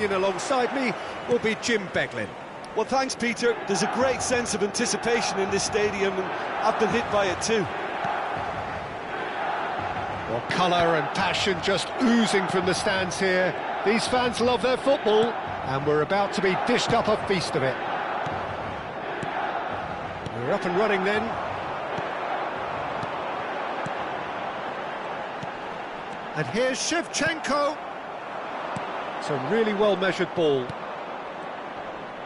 companion alongside me will be Jim Beglin. Well, thanks, Peter. There's a great sense of anticipation in this stadium, and I've been hit by it too. Well, colour and passion just oozing from the stands here. These fans love their football, and we're about to be dished up a feast of it. We're up and running then. And here's Shevchenko. It's a really well-measured ball.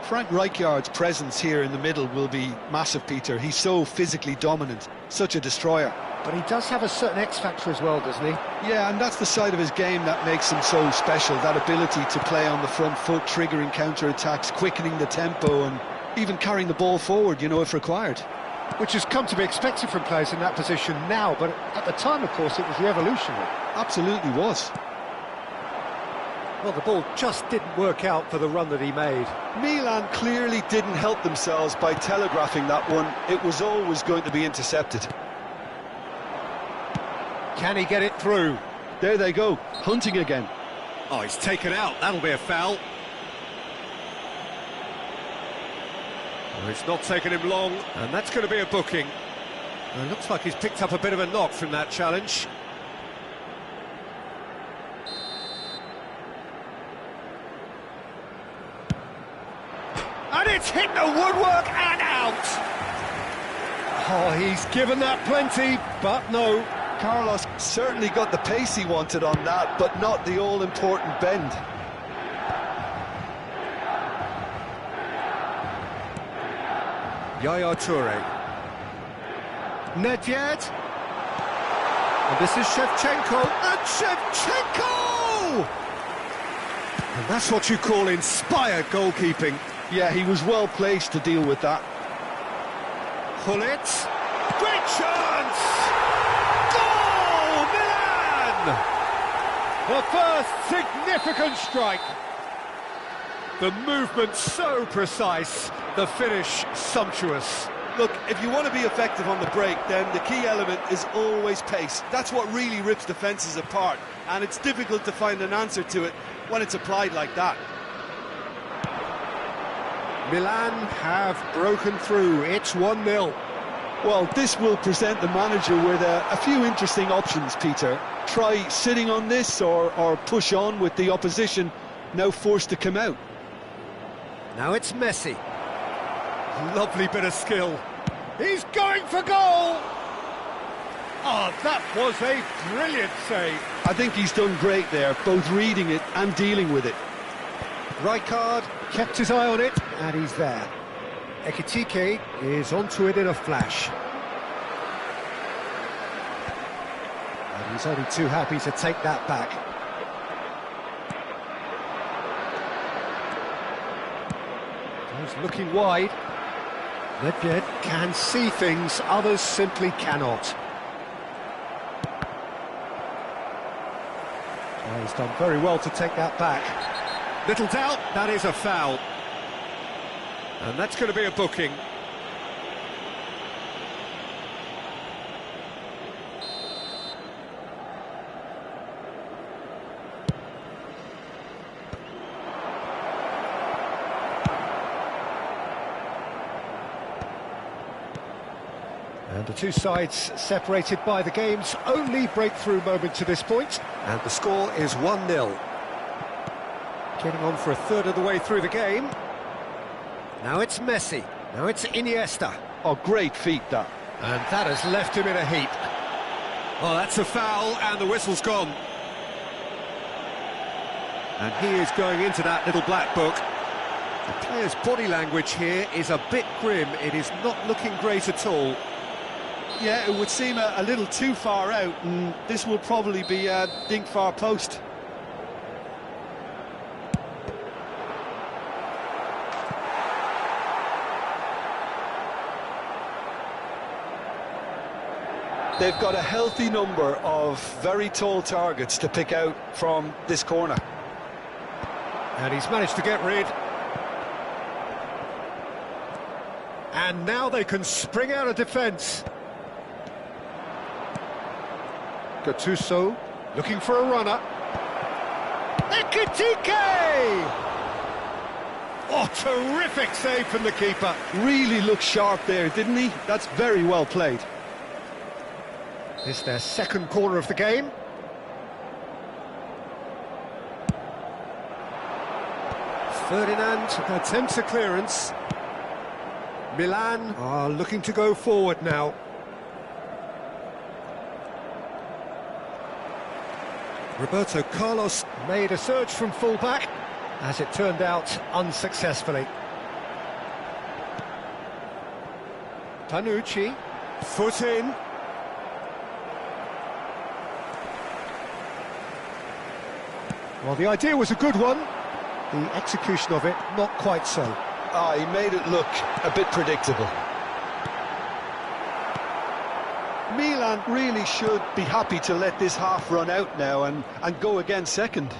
Frank Rijkaard's presence here in the middle will be massive, Peter. He's so physically dominant, such a destroyer. But he does have a certain X-factor as well, doesn't he? Yeah, and that's the side of his game that makes him so special, that ability to play on the front foot, triggering counter-attacks, quickening the tempo, and even carrying the ball forward, you know, if required. Which has come to be expected from players in that position now, but at the time, of course, it was revolutionary. Absolutely was. Well, the ball just didn't work out for the run that he made. Milan clearly didn't help themselves by telegraphing that one. It was always going to be intercepted. Can he get it through? There they go, hunting again. Oh, he's taken out. That'll be a foul. Well, it's not taken him long, and that's going to be a booking. Well, it looks like he's picked up a bit of a knock from that challenge. And it's hit the woodwork and out! Oh, he's given that plenty, but no. Carlos certainly got the pace he wanted on that, but not the all-important bend. Yaya Toure. Nedved. And this is Shevchenko. And Shevchenko! And that's what you call inspired goalkeeping. Yeah, he was well placed to deal with that. Gullit. Great chance! Goal! Milan! The first significant strike. The movement so precise, the finish sumptuous. Look, if you want to be effective on the break, then the key element is always pace. That's what really rips defences apart, and it's difficult to find an answer to it when it's applied like that. Milan have broken through. It's 1-0. Well, this will present the manager with a few interesting options, Peter. Try sitting on this or push on with the opposition now forced to come out. Now it's Messi. Lovely bit of skill. He's going for goal! Oh, that was a brilliant save. I think he's done great there, both reading it and dealing with it. Rijkaard kept his eye on it, and he's there. Ekitike is onto it in a flash. And he's only too happy to take that back. He's looking wide. Nedved can see things others simply cannot. Oh, he's done very well to take that back. Little doubt, that is a foul. And that's going to be a booking. And the two sides separated by the game's only breakthrough moment to this point. And the score is 1-0. Getting on for a third of the way through the game. Now it's Messi. Now it's Iniesta. Oh, great feat, that. And that has left him in a heap. Oh, that's a foul, and the whistle's gone. And he is going into that little black book. The player's body language here is a bit grim. It is not looking great at all. Yeah, it would seem a little too far out, and this will probably be a dink far post. They've got a healthy number of very tall targets to pick out from this corner. And he's managed to get rid. And now they can spring out of defence. Gattuso looking for a runner. Ekitike! Oh, terrific save from the keeper. Really looked sharp there, didn't he? That's very well played. It's their second corner of the game. Ferdinand attempts a clearance. Milan are looking to go forward now. Roberto Carlos made a surge from fullback, as it turned out unsuccessfully. Tanucci, foot in. Well, the idea was a good one. The execution of it, not quite so. He made it look a bit predictable. Milan really should be happy to let this half run out now and go again second.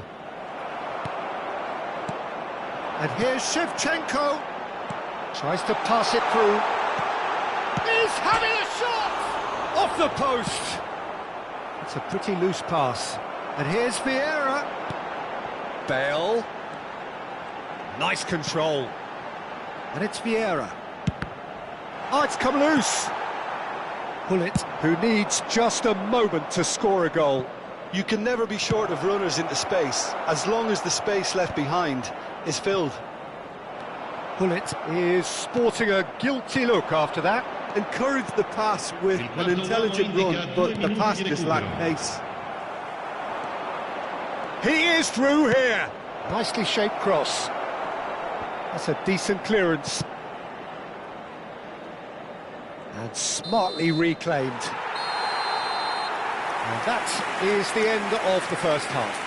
And here's Shevchenko. Tries to pass it through. He's having a shot! Off the post! It's a pretty loose pass. And here's Vieira. Bale. Nice control. And it's Vieira. Oh, it's come loose. Bullet, who needs just a moment to score a goal. You can never be short of runners into space, as long as the space left behind is filled. Bullet is sporting a guilty look after that. Encouraged the pass with an intelligent run, but the pass just lacked pace. He is through here. Nicely shaped cross. That's a decent clearance. And smartly reclaimed. And that is the end of the first half.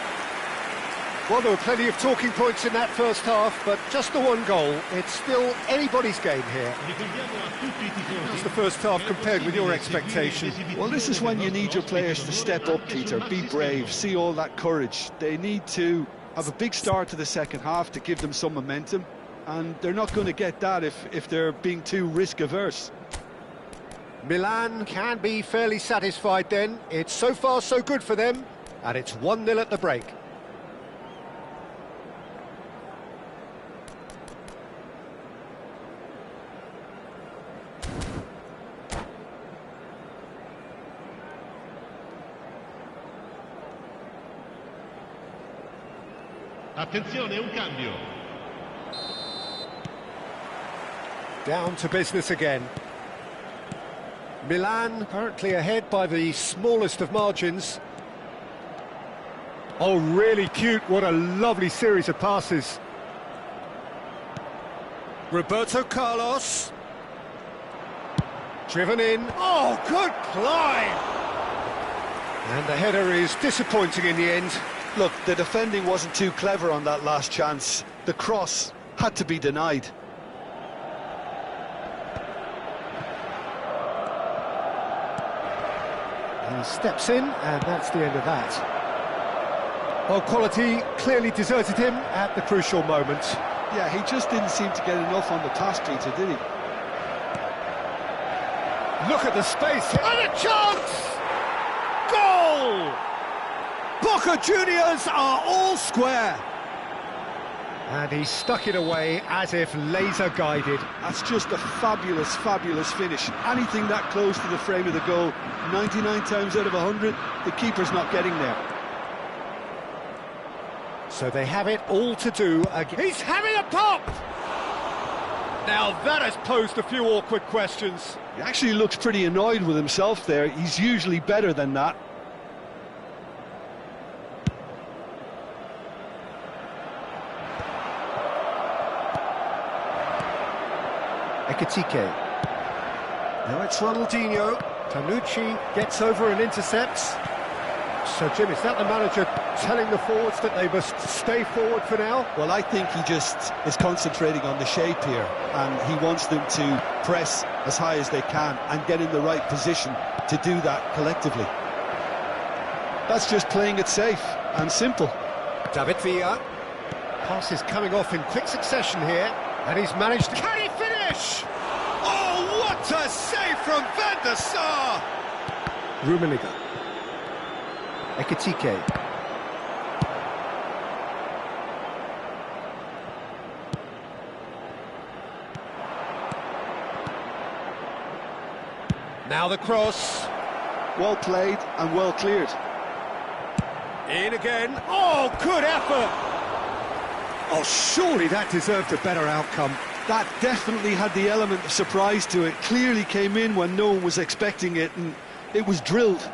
Well, there were plenty of talking points in that first half, but just the one goal. It's still anybody's game here. How's the first half compared with your expectation? Well, this is when you need your players to step up, Peter. Be brave, see all that courage. They need to have a big start to the second half to give them some momentum, and they're not going to get that if they're being too risk-averse. Milan can be fairly satisfied then. It's so far so good for them, and it's 1-0 at the break. Attenzione, un cambio. Down to business again. Milan currently ahead by the smallest of margins. Oh, really cute. What a lovely series of passes. Roberto Carlos. Driven in. Oh, good climb! And the header is disappointing in the end. Look, the defending wasn't too clever on that last chance. The cross had to be denied. He steps in, and that's the end of that. Well, quality clearly deserted him at the crucial moment. Yeah, he just didn't seem to get enough on the task, Peter, did he? Look at the space here. And a chance! Goal! Boca Juniors are all square. And he stuck it away as if laser-guided. That's just a fabulous, fabulous finish. Anything that close to the frame of the goal, 99 times out of 100, the keeper's not getting there. So they have it all to do again. He's having a pop! Now that has posed a few awkward questions. He actually looks pretty annoyed with himself there. He's usually better than that. Ekitike. Now it's Ronaldinho. Tanucci gets over and intercepts. So, Jim, is that the manager telling the forwards that they must stay forward for now? Well, I think he just is concentrating on the shape here, and he wants them to press as high as they can and get in the right position to do that collectively. That's just playing it safe and simple. David Villa. Pass is coming off in quick succession here, and he's managed to... Can he finish? Oh, what a save from Van der Sar! Rummenigge. Ekitike. Now the cross. Well played and well cleared. In again. Oh, good effort. Oh, surely that deserved a better outcome. That definitely had the element of surprise to it. Clearly came in when no one was expecting it, and it was drilled.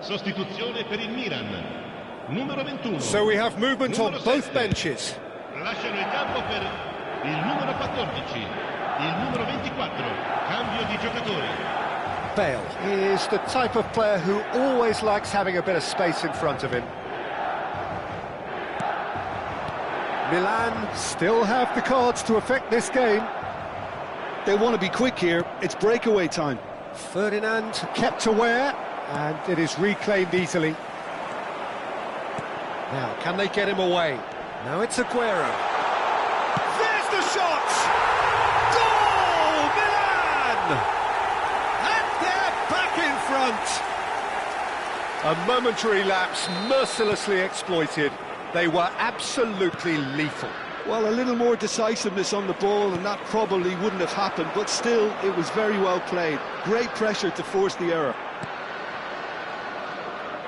Sostituzione per il Milan. Numero 21. So we have movement on Numero both 7. benches. Lasciano il campo per il numero 14, il numero 24. Cambio di giocatore. Bale is the type of player who always likes having a bit of space in front of him. Milan still have the cards to affect this game. They want to be quick here. It's breakaway time. Ferdinand kept aware, and it is reclaimed easily. Now, can they get him away? Now it's Aguero. There's the shot! Goal! Milan! And they're back in front! A momentary lapse mercilessly exploited. They were absolutely lethal. Well, a little more decisiveness on the ball and that probably wouldn't have happened, but still, it was very well played. Great pressure to force the error.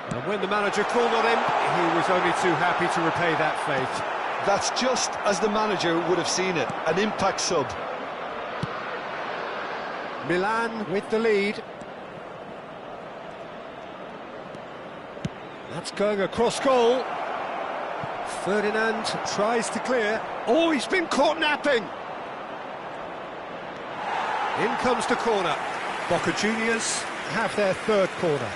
And when the manager called on him, he was only too happy to repay that faith. That's just as the manager would have seen it, an impact sub. Milan with the lead. That's going across goal. Ferdinand tries to clear. Oh, he's been caught napping. In comes the corner. Boca Juniors have their third corner.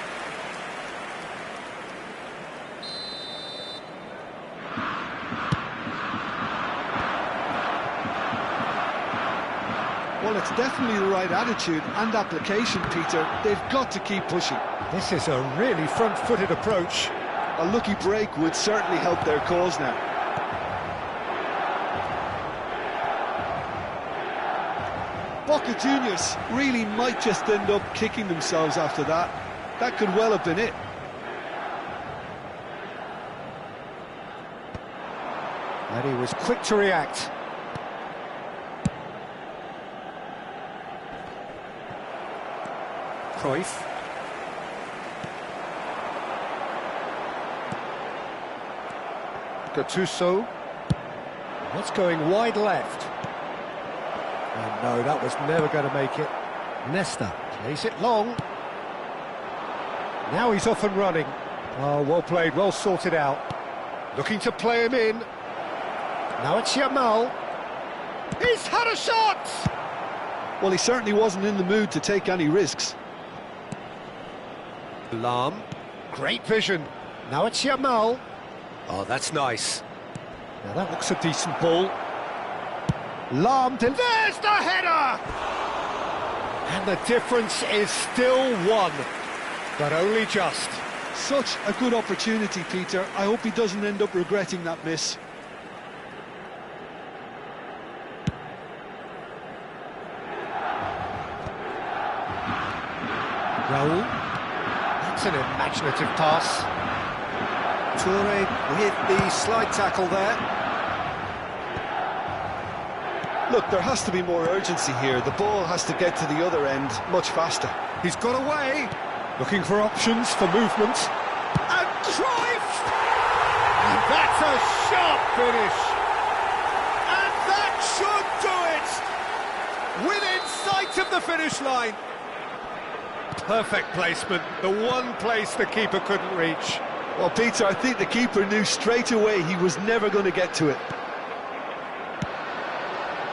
Well, it's definitely the right attitude and application, Peter. They've got to keep pushing. This is a really front-footed approach. A lucky break would certainly help their cause now. Boca Juniors really might just end up kicking themselves after that. That could well have been it. And he was quick to react. Cruyff. Gattuso. That's going wide left. And no, that was never going to make it. Nesta plays it long. Now he's off and running. Oh, well played, well sorted out. Looking to play him in. Now it's Yamal. He's had a shot! Well, he certainly wasn't in the mood to take any risks. Lahm. Great vision. Now it's Yamal. Oh, that's nice. Now that looks a decent ball. Lahm, there's the header! And the difference is still one, but only just. Such a good opportunity, Peter. I hope he doesn't end up regretting that miss. Raul. That's an imaginative pass. Toure with the slide tackle there. Look, there has to be more urgency here. The ball has to get to the other end much faster. He's got away. Looking for options for movement. And Cruyff! And that's a sharp finish. And that should do it! Within sight of the finish line. Perfect placement. The one place the keeper couldn't reach. Well, Peter, I think the keeper knew straight away he was never going to get to it.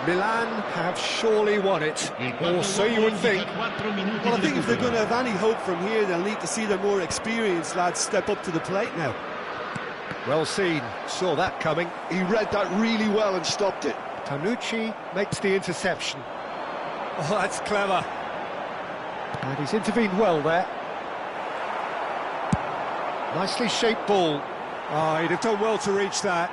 Milan have surely won it, or so you would think. Well, I think if they're going to have any hope from here, they'll need to see their more experienced lads step up to the plate now. Well seen, saw that coming. He read that really well and stopped it. Tanucci makes the interception. Oh, that's clever. And he's intervened well there. Nicely shaped ball. Oh, he'd have done well to reach that.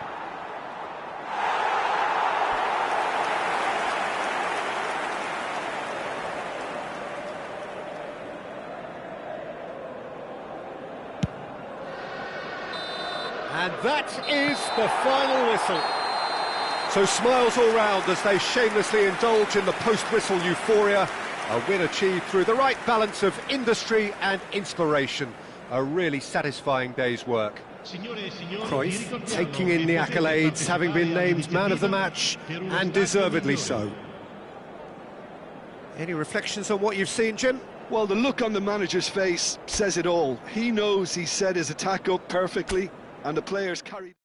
And that is the final whistle. So smiles all round as they shamelessly indulge in the post-whistle euphoria. A win achieved through the right balance of industry and inspiration. A really satisfying day's work. Cruyff taking in the accolades, having been named man of the match, and deservedly so. Any reflections on what you've seen, Jim? Well, the look on the manager's face says it all. He knows he set his attack up perfectly, and the players carried...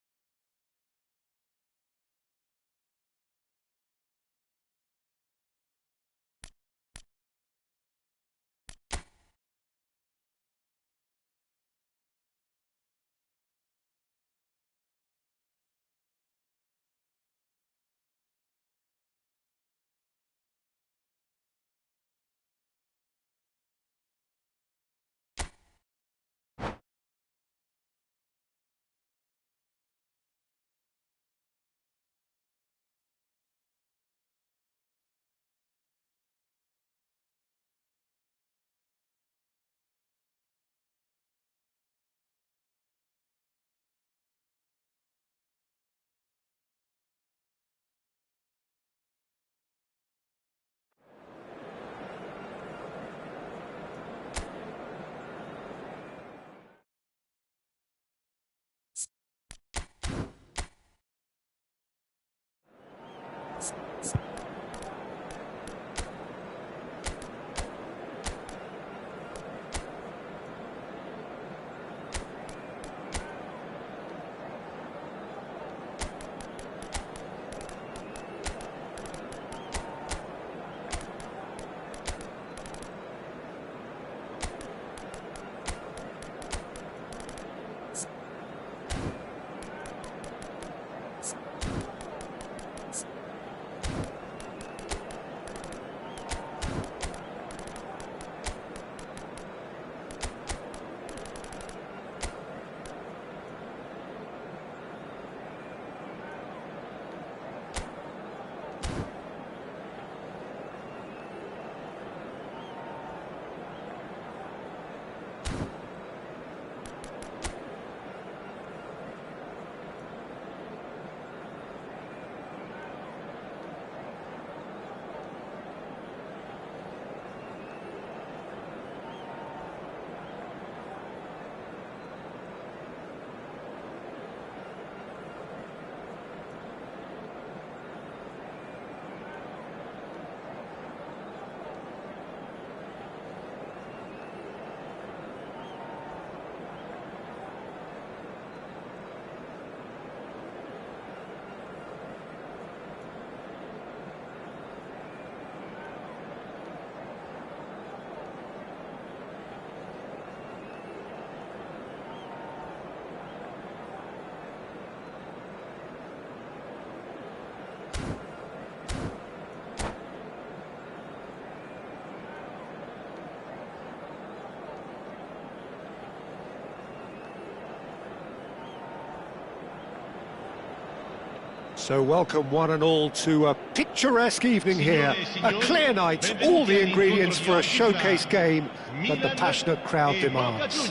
So welcome one and all to a picturesque evening here. A clear night, all the ingredients for a showcase game that the passionate crowd demands.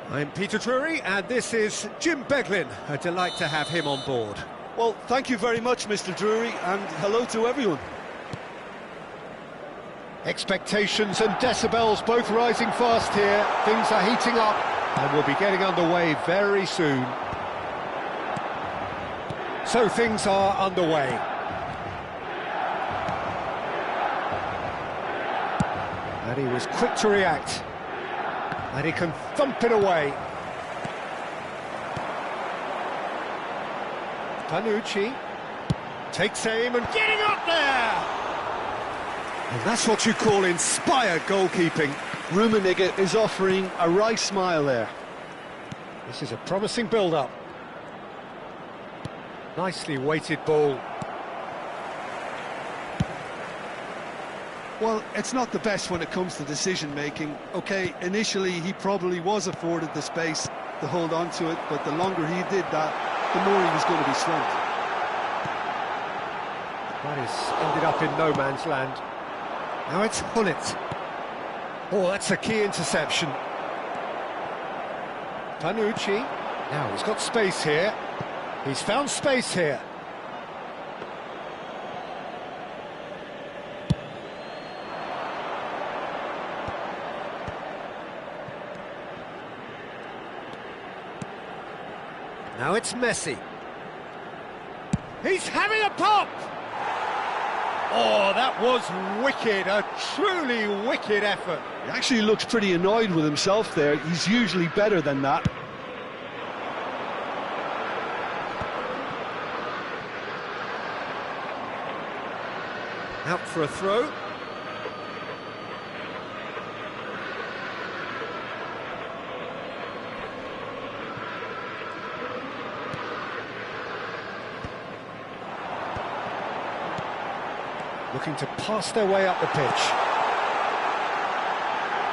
I'm Peter Drury and this is Jim Beglin. A delight to have him on board. Well, thank you very much, Mr. Drury, and hello to everyone. Expectations and decibels both rising fast here. Things are heating up and we'll be getting underway very soon. So things are underway. And he was quick to react. And he can thump it away. Tanucci takes aim and getting up there! And that's what you call inspired goalkeeping. Rummenigge is offering a wry smile there. This is a promising build-up. Nicely weighted ball. Well, it's not the best when it comes to decision-making. OK, initially he probably was afforded the space to hold on to it, but the longer he did that, the more he was going to be swamped. That has ended up in no man's land. Now it's Hullet. Oh, that's a key interception. Panucci. Now he's got space here. He's found space here. Now it's Messi. He's having a pop! Oh, that was wicked, a truly wicked effort. He actually looks pretty annoyed with himself there. He's usually better than that. Out for a throw. Looking to pass their way up the pitch.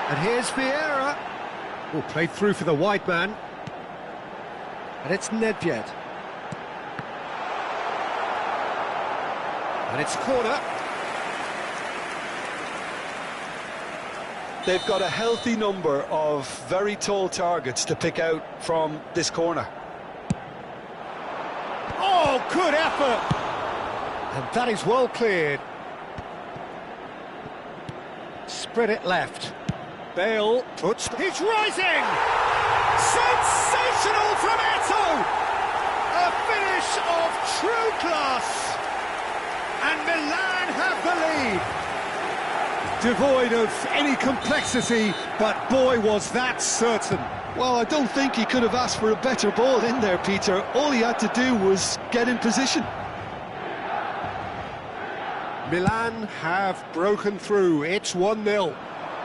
And here's Vieira. Oh, played through for the wide man. And it's Nedved. And it's corner. They've got a healthy number of very tall targets to pick out from this corner. Oh, good effort! And that is well cleared. Spread it left. Bale puts... He's rising! Sensational from Eto'o! A finish of true class! And Milan have the lead! Devoid of any complexity, but boy was that certain. Well, I don't think he could have asked for a better ball in there, Peter. All he had to do was get in position. Milan have broken through. It's 1-0.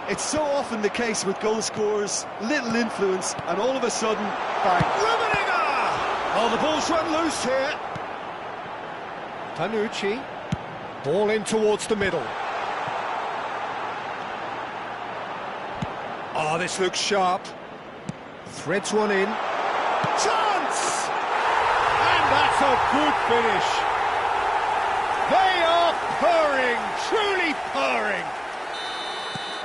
It's so often the case with goal scorers, little influence, and all of a sudden, bang. Rummenigge! Oh, the ball's run loose here. Panucci. Ball in towards the middle. Oh, this looks sharp. Threads one in. Chance! And that's a good finish. They are purring, truly purring.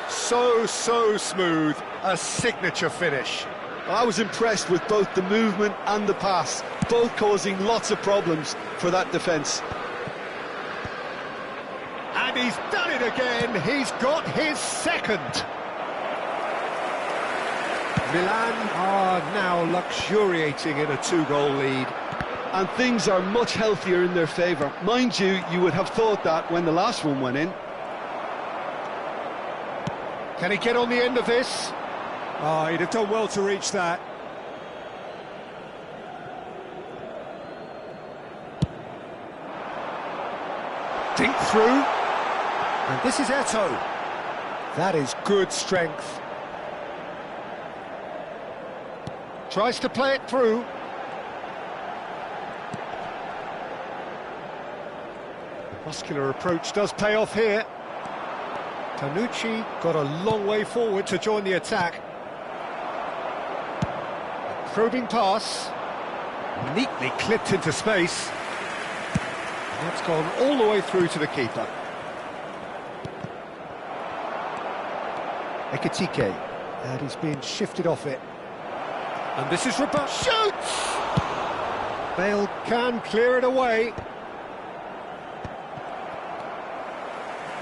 So smooth, a signature finish. I was impressed with both the movement and the pass, both causing lots of problems for that defence. And he's done it again, he's got his second. Milan are now luxuriating in a 2-goal lead. And things are much healthier in their favour. Mind you, you would have thought that when the last one went in. Can he get on the end of this? Oh, he'd have done well to reach that. Dink through. And this is Eto'o. That is good strength. Tries to play it through. The muscular approach does pay off here. Panucci got a long way forward to join the attack. A probing pass. Neatly clipped into space. That's gone all the way through to the keeper. Ekitike. And he's being shifted off it. And this is Roberto. Shoots! Bale can clear it away.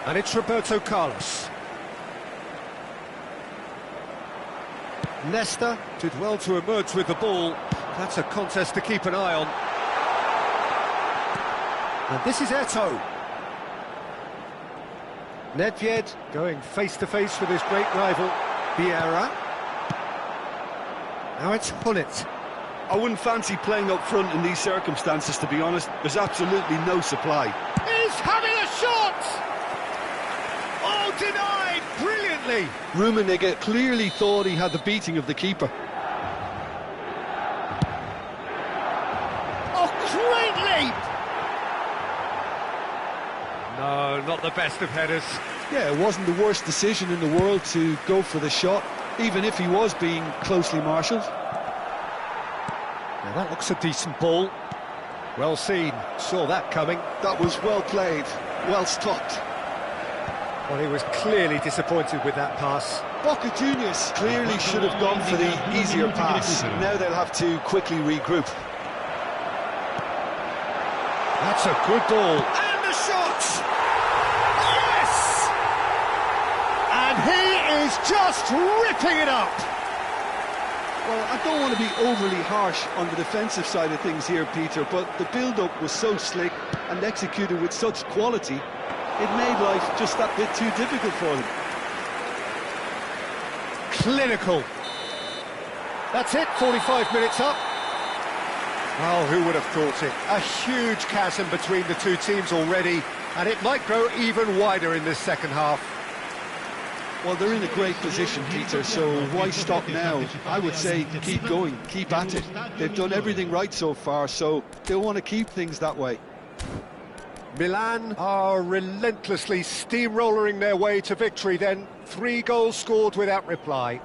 And it's Roberto Carlos. Nesta did well to emerge with the ball. That's a contest to keep an eye on. And this is Eto'o. Nedved going face-to-face with his great rival, Vieira. Now it's Hullet. I wouldn't fancy playing up front in these circumstances, to be honest. There's absolutely no supply. He's having a shot! Oh, denied brilliantly! Rummenigge clearly thought he had the beating of the keeper. not the best of headers. Yeah, it wasn't the worst decision in the world to go for the shot, even if he was being closely marshalled. Now that looks a decent ball. Well seen, saw that coming. That was well played, well stopped. Well, he was clearly disappointed with that pass. Boca Juniors clearly should have gone for the easier pass. Now they'll have to quickly regroup. That's a good ball. And the shot! Yes! And he is just ripping it up! Well, I don't want to be overly harsh on the defensive side of things here, Peter, but the build-up was so slick and executed with such quality, it made life just that bit too difficult for them. Clinical. That's it, 45 minutes up. Well, who would have thought it? A huge chasm between the two teams already, and it might grow even wider in this second half. Well, they're in a great position, Peter, so why stop now? I would say keep going, keep at it. They've done everything right so far, so they'll want to keep things that way. Milan are relentlessly steamrolling their way to victory then. 3 goals scored without reply.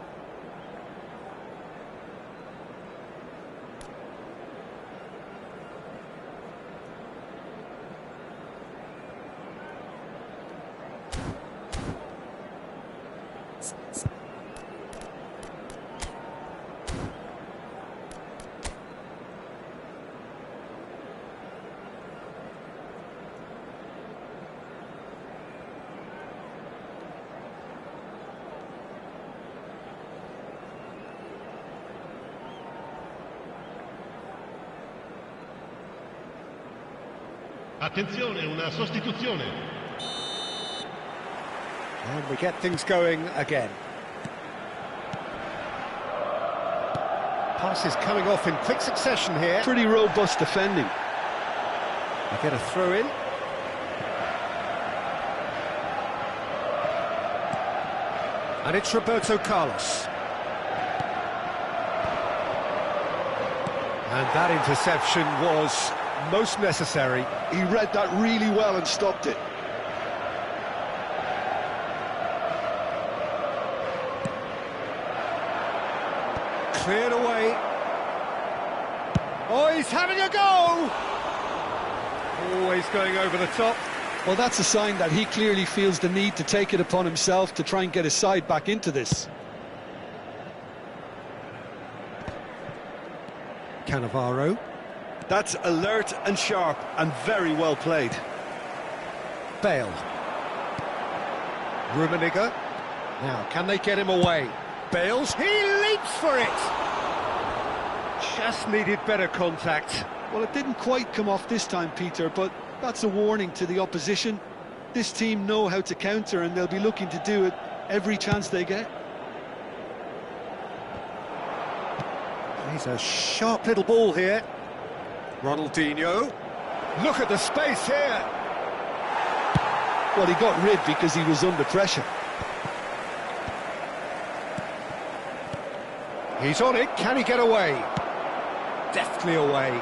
Attenzione, una sostituzione. And we get things going again. Pass is coming off in quick succession here. Pretty robust defending. We get a throw in. And it's Roberto Carlos. And that interception was most necessary. He read that really well and stopped it. Cleared away. Oh, he's having a go! Always going over the top. Well, that's a sign that he clearly feels the need to take it upon himself to try and get his side back into this. Cannavaro. That's alert and sharp and very well played. Bale. Rummenigge. Now, can they get him away? Bales, he leaps for it! Just needed better contact. Well, it didn't quite come off this time, Peter, but that's a warning to the opposition. This team know how to counter and they'll be looking to do it every chance they get. He's a sharp little ball here. Ronaldinho. Look at the space here. Well, he got rid because he was under pressure. He's on it. Can he get away? Deftly away.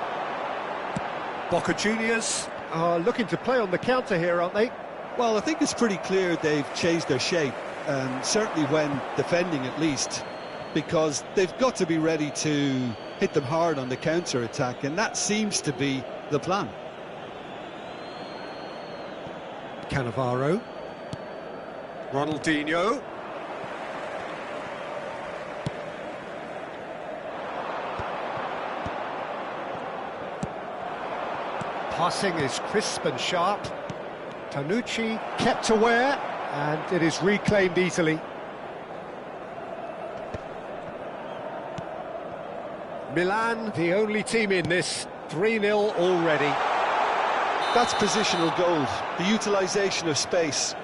Boca Juniors are looking to play on the counter here, aren't they? Well, I think it's pretty clear they've changed their shape, certainly when defending at least, because they've got to be ready to hit them hard on the counter-attack, and that seems to be the plan. Cannavaro. Ronaldinho. Passing is crisp and sharp. Tanucci kept aware, and it is reclaimed easily. Milan, the only team in this, 3-0 already. That's positional gold, the utilisation of space.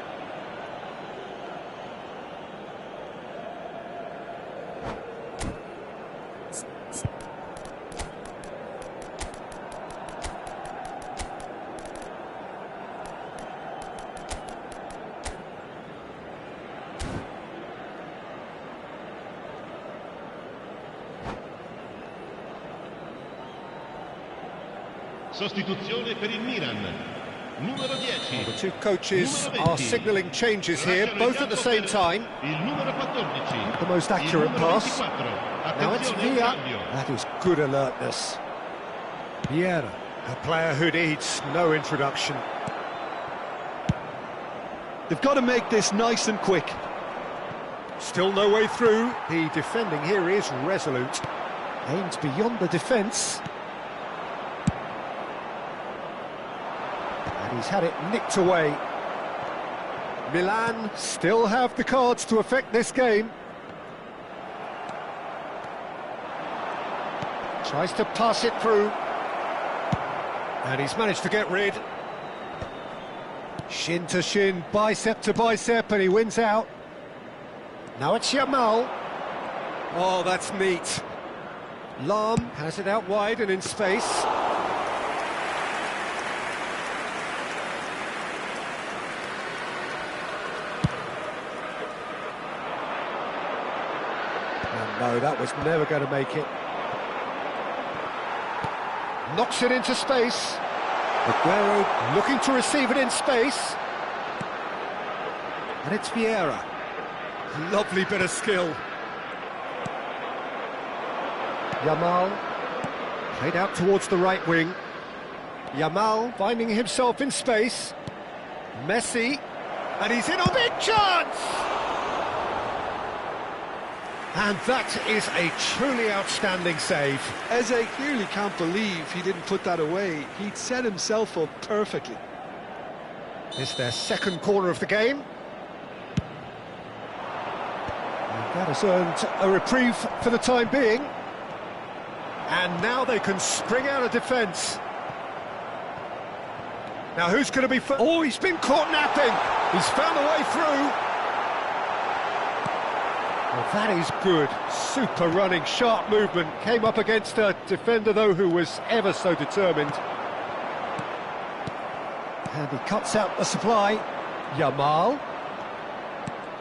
Sostituzione per il Milan. numero 10. The two coaches are signalling changes here, both at the same time. Il numero 14. The most accurate pass. Now it's Villa. That is good alertness. Vieira, a player who needs no introduction. They've got to make this nice and quick. Still no way through. The defending here is resolute. Aims beyond the defence. And he's had it nicked away. Milan still have the cards to affect this game. Tries to pass it through. And he's managed to get rid. Shin to shin, bicep to bicep, and he wins out. Now it's Yamal. Oh, that's neat. Lam has it out wide and in space. And no, that was never going to make it. Knocks it into space. Aguero looking to receive it in space. And it's Vieira. Lovely bit of skill. Yamal, played out towards the right wing. Yamal finding himself in space. Messi, and he's in a big chance! And that is a truly outstanding save. Eze clearly can't believe he didn't put that away. He'd set himself up perfectly. It's their second corner of the game. And that has earned a reprieve for the time being. And now they can spring out of defence. Now who's going to be... Oh, he's been caught napping. He's found a way through. Well, that is good. Super running, sharp movement. Came up against a defender, though, who was ever so determined. And he cuts out the supply. Yamal.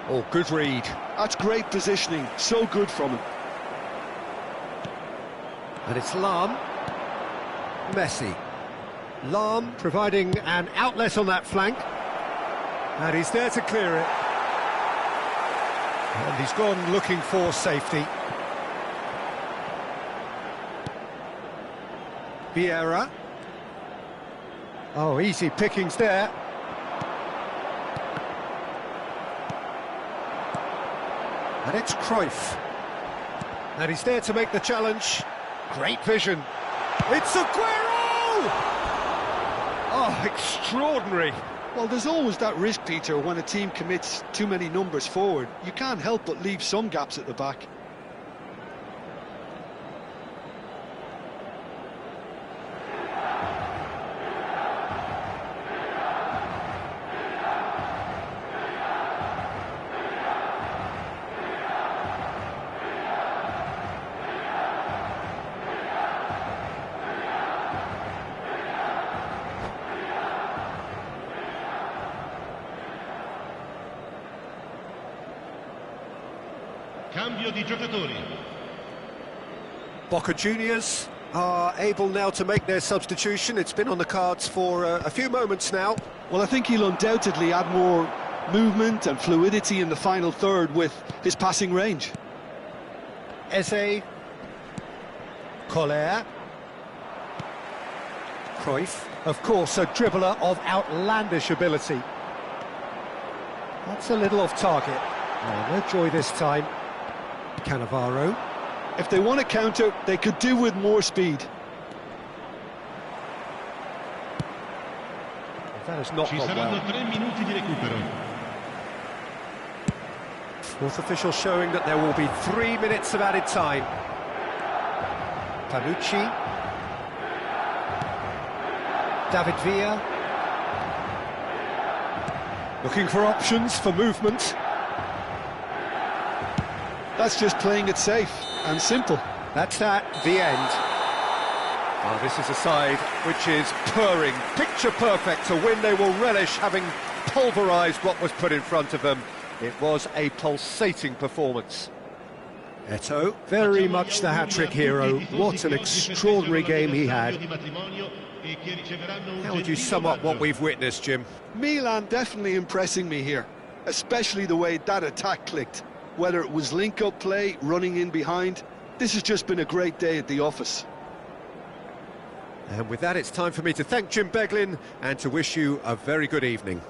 Oh, good read. That's great positioning. So good from him. And it's Lam. Messi. Lam providing an outlet on that flank. And he's there to clear it. And he's gone looking for safety. Vieira. Oh, easy pickings there. And it's Cruyff. And he's there to make the challenge. Great vision. It's Aguero! Oh, extraordinary. Well, there's always that risk, Peter, when a team commits too many numbers forward. You can't help but leave some gaps at the back. Cambio di giocatori. Boca Juniors are able now to make their substitution. It's been on the cards for a few moments now. Well, I think he'll undoubtedly add more movement and fluidity in the final third with his passing range. Eze. Koller. Cruyff. Of course, a dribbler of outlandish ability. That's a little off target. Oh, no joy this time. Cannavaro. If they want to counter, they could do with more speed. That has not Ci gone saranno well. 3 minuti di recupero. Fourth official showing that there will be 3 minutes of added time. Panucci. David Villa. Looking for options for movement. That's just playing it safe and simple. That's that, the end. Oh, this is a side which is purring, picture perfect, a win they will relish, having pulverised what was put in front of them. It was a pulsating performance. Eto'o, very much the hat-trick hero. What an extraordinary game he had. How would you sum up what we've witnessed, Jim? Milan definitely impressing me here, especially the way that attack clicked. Whether it was link-up play, running in behind, this has just been a great day at the office. And with that, it's time for me to thank Jim Beglin and to wish you a very good evening.